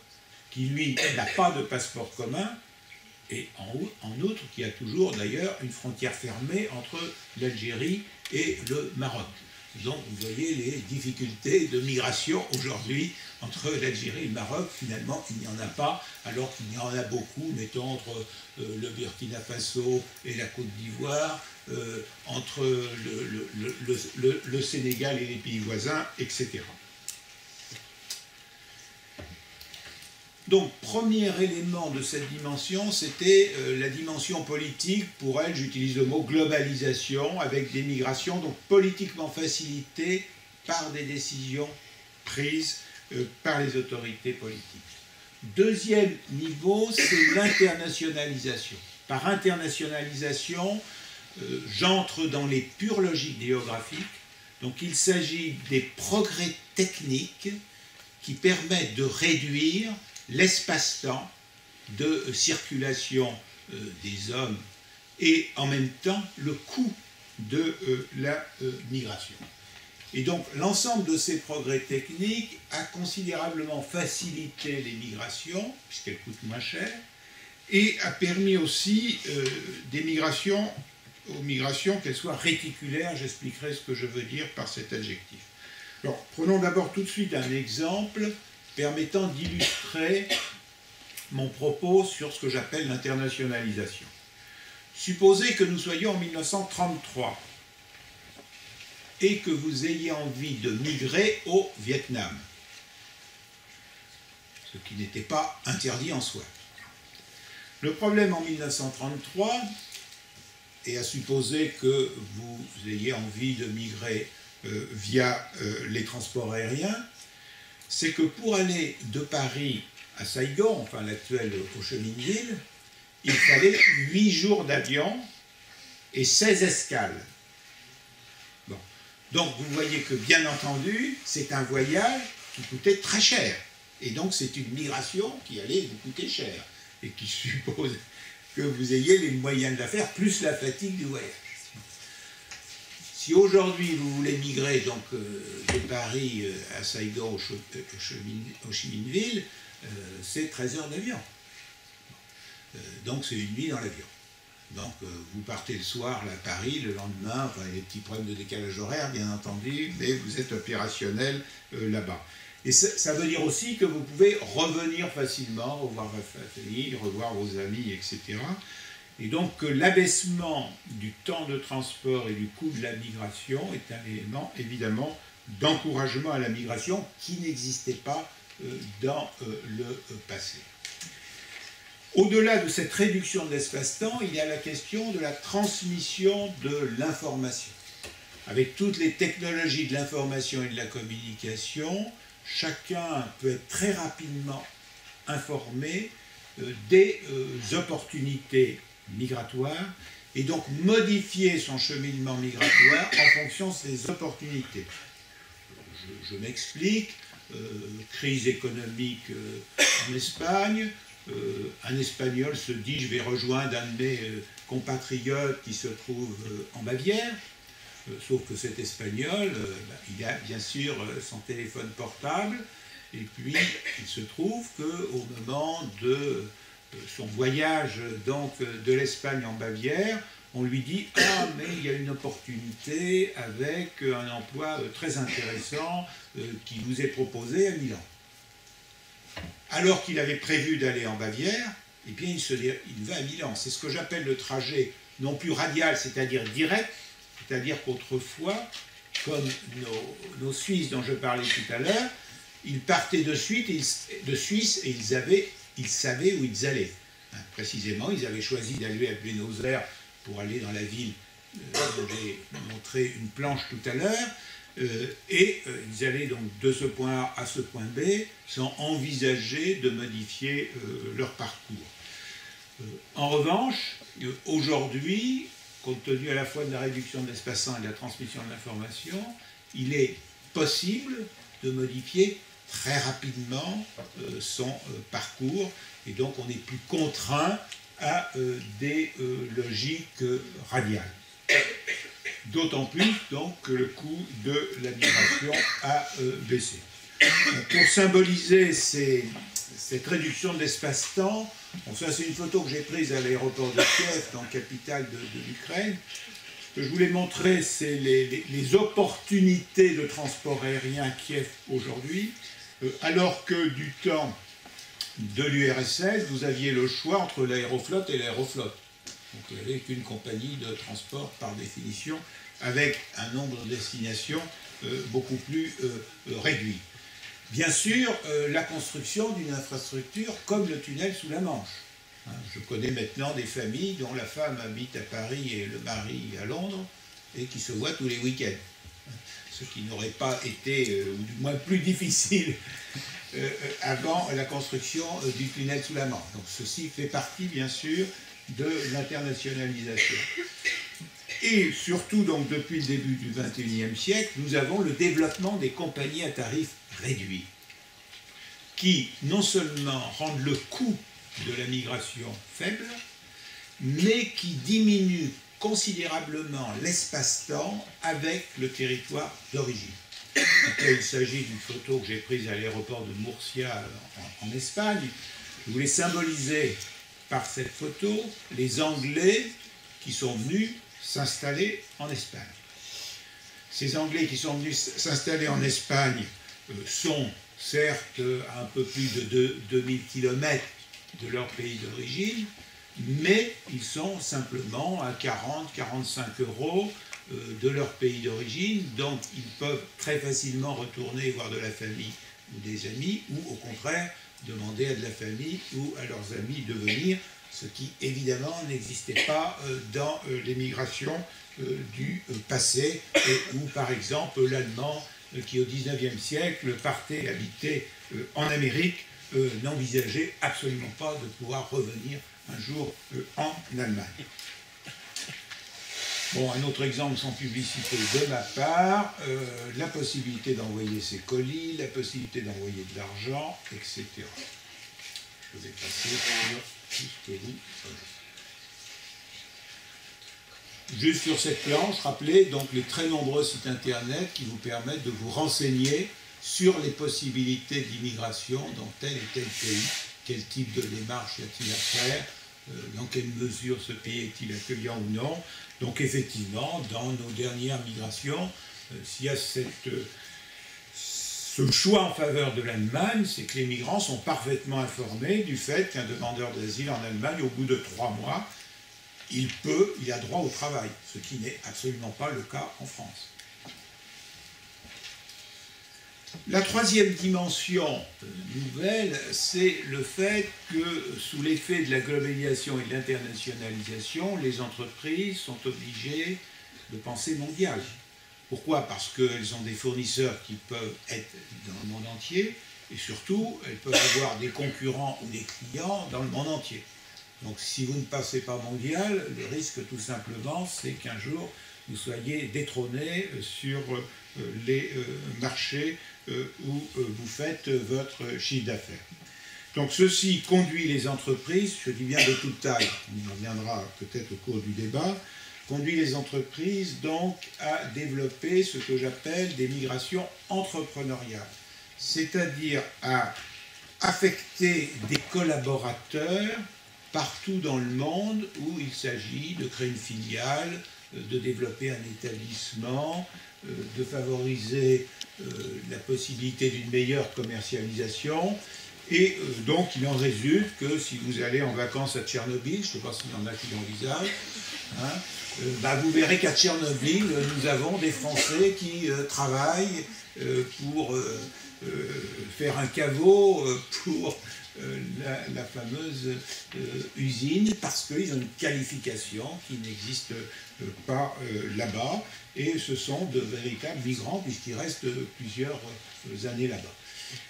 qui lui n'a pas de passeport commun, et en outre qu'il y a toujours d'ailleurs une frontière fermée entre l'Algérie et le Maroc. Donc vous voyez les difficultés de migration aujourd'hui entre l'Algérie et le Maroc. Finalement, il n'y en a pas, alors qu'il y en a beaucoup, mettons, entre le Burkina Faso et la Côte d'Ivoire, entre le Sénégal et les pays voisins, etc. Donc, premier élément de cette dimension, c'était la dimension politique. Pour elle, j'utilise le mot globalisation, avec des migrations donc politiquement facilitées par des décisions prises par les autorités politiques. Deuxième niveau, c'est l'internationalisation. Par internationalisation, j'entre dans les pures logiques géographiques. Donc, il s'agit des progrès techniques qui permettent de réduire l'espace-temps de circulation des hommes et en même temps le coût de la migration. Et donc l'ensemble de ces progrès techniques a considérablement facilité les migrations, puisqu'elles coûtent moins cher, et a permis aussi aux migrations qu'elles soient réticulaires. J'expliquerai ce que je veux dire par cet adjectif. Alors, prenons d'abord tout de suite un exemple permettant d'illustrer mon propos sur ce que j'appelle l'internationalisation. Supposez que nous soyons en 1933 et que vous ayez envie de migrer au Vietnam, ce qui n'était pas interdit en soi. Le problème en 1933, et à supposer que vous ayez envie de migrer via les transports aériens, c'est que pour aller de Paris à Saigon, enfin l'actuel Ho Chi Minh Ville, il fallait 8 jours d'avion et 16 escales. Bon. Donc vous voyez que bien entendu, c'est un voyage qui coûtait très cher. Et donc c'est une migration qui allait vous coûter cher et qui suppose que vous ayez les moyens de la faire, plus la fatigue du voyage. Si aujourd'hui vous voulez migrer donc, de Paris à Saigon, Ho Chi Minh Ville, c'est 13 heures d'avion. Donc c'est une nuit dans l'avion. Donc vous partez le soir à Paris, le lendemain, enfin il y a des petits problèmes de décalage horaire bien entendu, mais vous êtes opérationnel là-bas. Et ça veut dire aussi que vous pouvez revenir facilement, revoir votre famille, revoir vos amis, etc. Et donc l'abaissement du temps de transport et du coût de la migration est un élément évidemment d'encouragement à la migration qui n'existait pas dans le passé. Au-delà de cette réduction de l'espace-temps, il y a la question de la transmission de l'information. Avec toutes les technologies de l'information et de la communication, chacun peut être très rapidement informé des opportunités migratoires et donc modifier son cheminement migratoire en fonction de ces opportunités. Je m'explique, crise économique en Espagne, un Espagnol se dit « je vais rejoindre un de mes compatriotes qui se trouve en Bavière », sauf que cet Espagnol, il a bien sûr son téléphone portable, et puis il se trouve qu'au moment de son voyage donc, de l'Espagne en Bavière, on lui dit « ah, mais il y a une opportunité avec un emploi très intéressant qui vous est proposé à Milan ». Alors qu'il avait prévu d'aller en Bavière, eh bien il va à Milan. C'est ce que j'appelle le trajet non plus radial, c'est-à-dire direct, c'est-à-dire qu'autrefois, comme nos Suisses dont je parlais tout à l'heure, ils partaient de Suisse et ils savaient où ils allaient. Précisément, ils avaient choisi d'aller à Buenos Aires pour aller dans la ville dont j'ai montré une planche tout à l'heure, et ils allaient donc de ce point A à ce point B sans envisager de modifier leur parcours. En revanche, aujourd'hui, compte tenu à la fois de la réduction de l'espace-temps et de la transmission de l'information, il est possible de modifier très rapidement son parcours, et donc on n'est plus contraint à des logiques radiales. D'autant plus donc, que le coût de la migration a baissé. Pour symboliser cette réduction de l'espace-temps. Bon, ça, c'est une photo que j'ai prise à l'aéroport de Kiev, dans la capitale de l'Ukraine. Ce que je voulais montrer, c'est les opportunités de transport aérien à Kiev aujourd'hui, alors que du temps de l'URSS, vous aviez le choix entre l'aéroflotte et l'aéroflotte. Donc il n'y avait qu'une compagnie de transport par définition, avec un nombre de destinations beaucoup plus réduit. Bien sûr, la construction d'une infrastructure comme le tunnel sous la Manche. Je connais maintenant des familles dont la femme habite à Paris et le mari à Londres et qui se voient tous les week-ends. Ce qui n'aurait pas été, ou du moins plus difficile, avant la construction du tunnel sous la Manche. Donc ceci fait partie, bien sûr, de l'internationalisation. Et surtout, donc, depuis le début du XXIe siècle, nous avons le développement des compagnies à tarifs réduits, qui non seulement rendent le coût de la migration faible, mais qui diminuent considérablement l'espace-temps avec le territoire d'origine. Là, il s'agit d'une photo que j'ai prise à l'aéroport de Murcia en Espagne. Je voulais symboliser par cette photo les Anglais qui sont venus s'installer en Espagne. Ces Anglais qui sont venus s'installer en Espagne sont certes à un peu plus de 2000 km de leur pays d'origine, mais ils sont simplement à 40-45 € de leur pays d'origine, donc ils peuvent très facilement retourner voir de la famille ou des amis, ou au contraire demander à de la famille ou à leurs amis de venir, ce qui évidemment n'existait pas dans les migrations du passé, où par exemple l'Allemand qui au XIXe siècle partait habiter en Amérique n'envisageait absolument pas de pouvoir revenir un jour en Allemagne. Bon, un autre exemple sans publicité de ma part, la possibilité d'envoyer ses colis, la possibilité d'envoyer de l'argent, etc. Je vais passer sur tout ce que vous savez. Juste sur cette planche, rappelez donc les très nombreux sites internet qui vous permettent de vous renseigner sur les possibilités d'immigration dans tel et tel pays, quel type de démarche y a-t-il à faire, dans quelle mesure ce pays est-il accueillant ou non. Donc effectivement, dans nos dernières migrations, s'il y a ce choix en faveur de l'Allemagne, c'est que les migrants sont parfaitement informés du fait qu'un demandeur d'asile en Allemagne, au bout de 3 mois, il a droit au travail, ce qui n'est absolument pas le cas en France. La troisième dimension nouvelle, c'est le fait que, sous l'effet de la globalisation et de l'internationalisation, les entreprises sont obligées de penser mondial. Pourquoi? Parce qu'elles ont des fournisseurs qui peuvent être dans le monde entier, et surtout, elles peuvent avoir des concurrents ou des clients dans le monde entier. Donc si vous ne passez pas mondial, le risque tout simplement, c'est qu'un jour, vous soyez détrôné sur les marchés où vous faites votre chiffre d'affaires. Donc ceci conduit les entreprises, je dis bien de toute taille, on y reviendra peut-être au cours du débat, conduit les entreprises donc à développer ce que j'appelle des migrations entrepreneuriales, c'est-à-dire à affecter des collaborateurs partout dans le monde où il s'agit de créer une filiale, de développer un établissement, de favoriser la possibilité d'une meilleure commercialisation. Et donc il en résulte que si vous allez en vacances à Tchernobyl, je ne sais pas s'il y en a qui l'envisagent, vous verrez qu'à Tchernobyl, nous avons des Français qui travaillent pour faire un caveau pour la fameuse usine, parce qu'ils ont une qualification qui n'existe pas là-bas, et ce sont de véritables migrants puisqu'ils restent plusieurs années là-bas.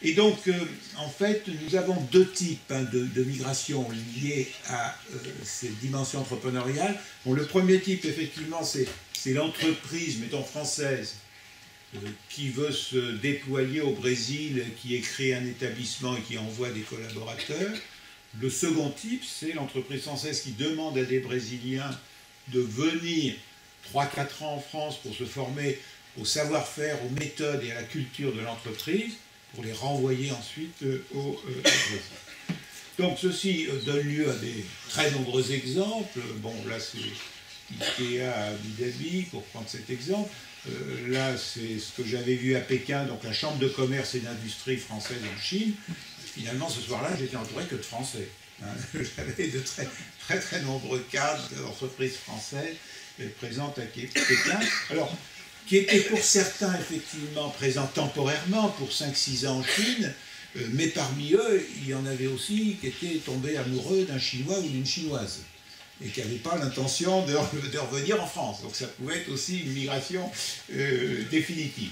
Et donc, en fait, nous avons deux types de migration liées à cette dimension entrepreneuriale. Bon, le premier type, effectivement, c'est l'entreprise, mettons française, qui veut se déployer au Brésil, qui ait créé un établissement et qui envoie des collaborateurs. Le second type, c'est l'entreprise française qui demande à des Brésiliens de venir 3-4 ans en France pour se former au savoir-faire, aux méthodes et à la culture de l'entreprise, pour les renvoyer ensuite au Brésil. Donc ceci donne lieu à des très nombreux exemples. Bon, là c'est Ikea à Abu Dhabi, pour prendre cet exemple. Là c'est ce que j'avais vu à Pékin, donc la Chambre de commerce et d'industrie française en Chine. Finalement, ce soir-là, j'étais entouré que de Français. J'avais de très nombreux cadres d'entreprises françaises présentes à Pékin. Alors, qui étaient pour certains effectivement présents temporairement pour 5-6 ans en Chine, mais parmi eux, il y en avait aussi qui étaient tombés amoureux d'un Chinois ou d'une Chinoise et qui n'avaient pas l'intention de revenir en France. Donc ça pouvait être aussi une migration définitive.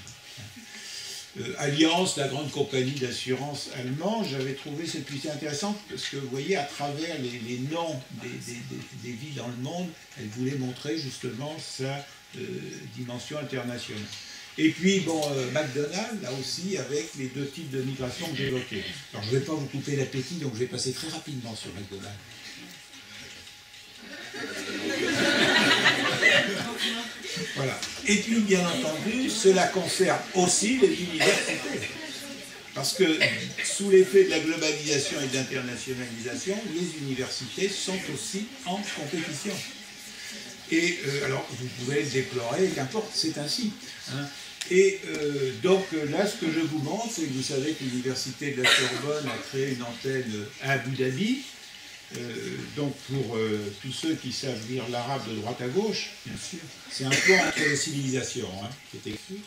Allianz, la grande compagnie d'assurance allemande, j'avais trouvé cette publicité intéressante parce que vous voyez, à travers les noms des villes dans le monde, elle voulait montrer justement sa dimension internationale. Et puis, bon, McDonald's, là aussi, avec les deux types de migration que j'évoquais. Alors, je ne vais pas vous couper l'appétit, donc je vais passer très rapidement sur McDonald's. Voilà. Et puis, bien entendu, cela concerne aussi les universités. Parce que, sous l'effet de la globalisation et de l'internationalisation, les universités sont aussi en compétition. Et alors, vous pouvez le déplorer, qu'importe, c'est ainsi. Hein. Et donc là, ce que je vous montre, c'est que vous savez que l'université de la Sorbonne a créé une antenne à Abu Dhabi. Donc pour tous ceux qui savent lire l'arabe de droite à gauche, bien sûr, c'est un pont entre les civilisations, hein, qui est écrit.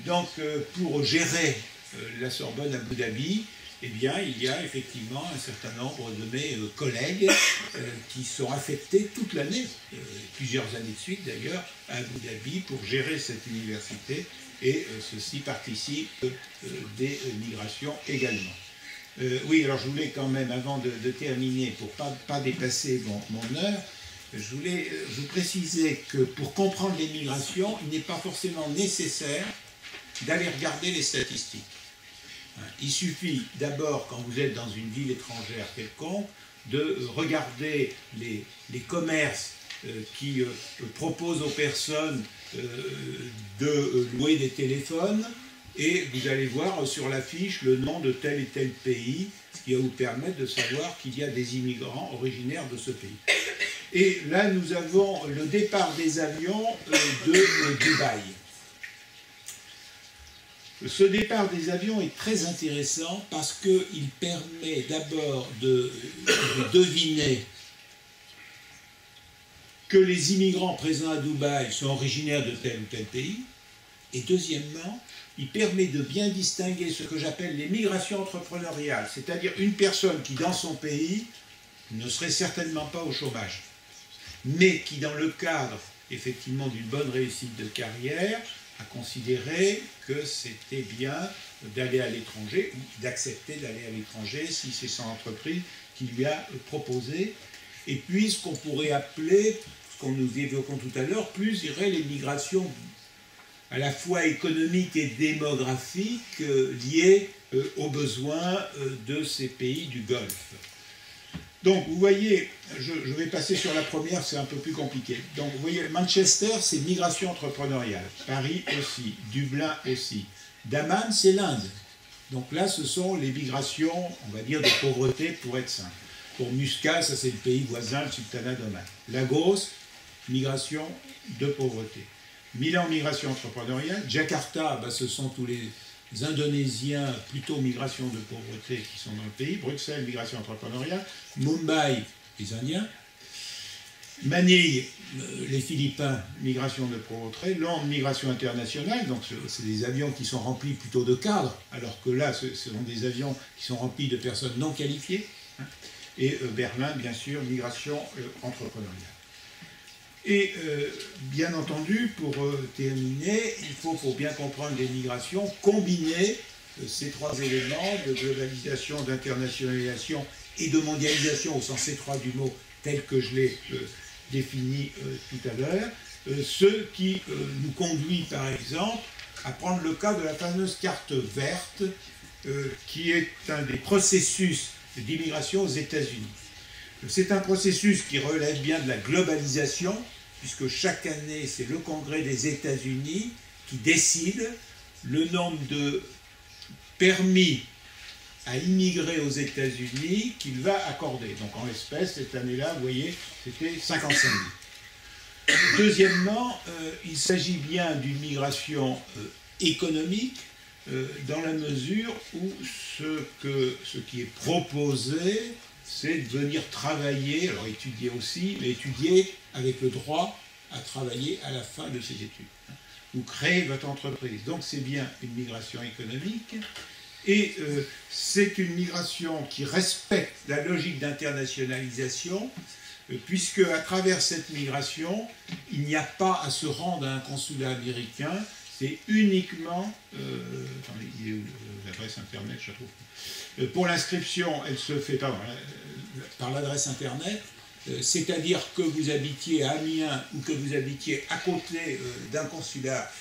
Donc pour gérer la Sorbonne à Abu Dhabi, eh bien, il y a effectivement un certain nombre de mes collègues qui sont affectés toute l'année, plusieurs années de suite d'ailleurs, à Abu Dhabi pour gérer cette université, et ceci participe des migrations également. Oui, alors je voulais quand même, avant de terminer, pour pas dépasser mon heure, je voulais vous préciser que pour comprendre les migrations, il n'est pas forcément nécessaire d'aller regarder les statistiques. Il suffit d'abord, quand vous êtes dans une ville étrangère quelconque, de regarder les commerces qui proposent aux personnes de louer des téléphones, et vous allez voir sur l'affiche le nom de tel et tel pays, ce qui va vous permettre de savoir qu'il y a des immigrants originaires de ce pays. Et là, nous avons le départ des avions de Dubaï. Ce départ des avions est très intéressant parce qu'il permet d'abord de deviner que les immigrants présents à Dubaï sont originaires de tel ou tel pays. Et deuxièmement, il permet de bien distinguer ce que j'appelle les migrations entrepreneuriales, c'est-à-dire une personne qui, dans son pays, ne serait certainement pas au chômage, mais qui, dans le cadre, effectivement, d'une bonne réussite de carrière, a considéré que c'était bien d'aller à l'étranger, ou d'accepter d'aller à l'étranger si c'est son entreprise qui lui a proposé. Et puis, ce qu'on pourrait appeler, ce qu'on nous évoquons tout à l'heure, plus, je dirais, les migrations à la fois économiques et démographiques liées aux besoins de ces pays du Golfe. Donc, vous voyez, je vais passer sur la première, c'est un peu plus compliqué. Donc, vous voyez, Manchester, c'est migration entrepreneuriale. Paris aussi. Dublin aussi. Daman, c'est l'Inde. Donc là, ce sont les migrations, on va dire, de pauvreté, pour être simple. Pour Muscat, ça c'est le pays voisin, le sultanat d'Oman. Lagos, migration de pauvreté. Milan, migration entrepreneuriale. Jakarta, ce sont tous les Indonésiens, plutôt migration de pauvreté qui sont dans le pays. Bruxelles, migration entrepreneuriale. Mumbai, les Indiens. Manille, les Philippins, migration de pauvreté. Londres, migration internationale. Donc c'est des avions qui sont remplis plutôt de cadres, alors que là, ce sont des avions qui sont remplis de personnes non qualifiées. Et Berlin, bien sûr, migration entrepreneuriale. Et bien entendu, pour terminer, il faut, pour bien comprendre les migrations, combiner ces trois éléments de globalisation, d'internationalisation et de mondialisation au sens étroit du mot, tel que je l'ai défini tout à l'heure, ce qui nous conduit par exemple à prendre le cas de la fameuse carte verte, qui est un des processus d'immigration aux États-Unis. C'est un processus qui relève bien de la globalisation, puisque chaque année, c'est le Congrès des États-Unis qui décide le nombre de permis à immigrer aux États-Unis qu'il va accorder. Donc en l'espèce, cette année-là, vous voyez, c'était 55 000. Deuxièmement, il s'agit bien d'une migration économique, dans la mesure où ce qui est proposé, c'est de venir travailler, alors étudier aussi, mais étudier avec le droit à travailler à la fin de ses études. Vous créez votre entreprise. Donc c'est bien une migration économique, et c'est une migration qui respecte la logique d'internationalisation, puisque à travers cette migration, il n'y a pas à se rendre à un consulat américain. C'est uniquement, attendez, il est où l'adresse internet, je trouve. Pour l'inscription, elle se fait par l'adresse internet, c'est-à-dire que vous habitiez à Amiens ou que vous habitiez à côté d'un consulat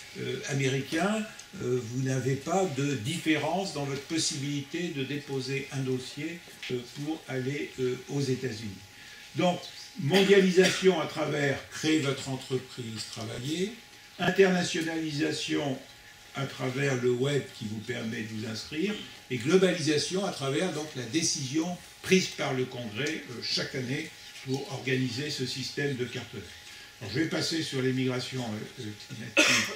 américain, vous n'avez pas de différence dans votre possibilité de déposer un dossier pour aller aux États-Unis. Donc, mondialisation à travers créer votre entreprise, travailler. Internationalisation à travers le web qui vous permet de vous inscrire, et globalisation à travers donc la décision prise par le Congrès chaque année pour organiser ce système de cartes. Alors, je vais passer sur les migrations climatiques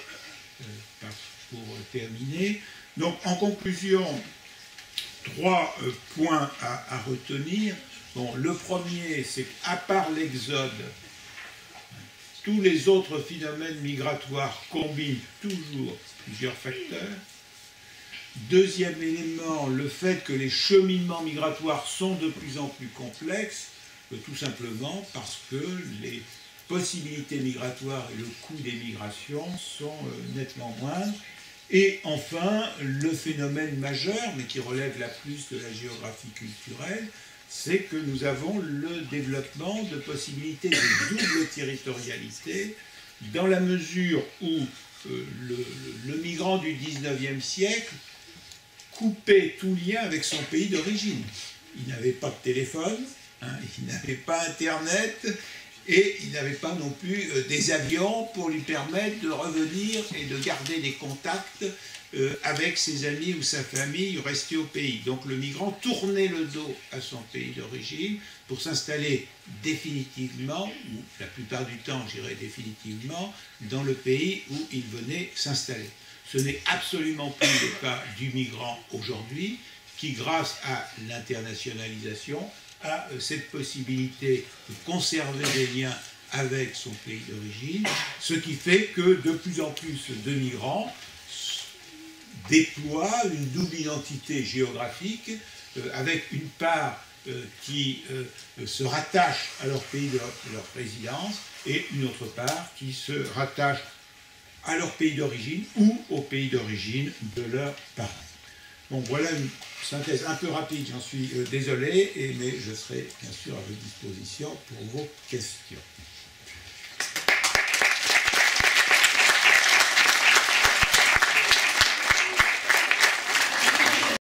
pour terminer. Donc en conclusion, 3 points à retenir. Bon, le premier, c'est qu'à part l'exode, tous les autres phénomènes migratoires combinent toujours plusieurs facteurs. Deuxième élément, le fait que les cheminements migratoires sont de plus en plus complexes, tout simplement parce que les possibilités migratoires et le coût des migrations sont nettement moindres. Et enfin, le phénomène majeur, mais qui relève la plus de la géographie culturelle, c'est que nous avons le développement de possibilités de double territorialité, dans la mesure où le migrant du 19e siècle coupait tout lien avec son pays d'origine. Il n'avait pas de téléphone, il n'avait pas Internet, et il n'avait pas non plus des avions pour lui permettre de revenir et de garder des contacts avec ses amis ou sa famille restés au pays. Donc le migrant tournait le dos à son pays d'origine pour s'installer définitivement, ou la plupart du temps, je dirais définitivement, dans le pays où il venait s'installer. Ce n'est absolument plus le cas du migrant aujourd'hui, qui, grâce à l'internationalisation, a cette possibilité de conserver des liens avec son pays d'origine, ce qui fait que de plus en plus de migrants déploient une double identité géographique, avec une part qui se rattache à leur pays de leur résidence, et une autre part qui se rattache à leur pays d'origine ou au pays d'origine de leurs parents. Bon, voilà une synthèse un peu rapide, j'en suis désolé, mais je serai bien sûr à votre disposition pour vos questions.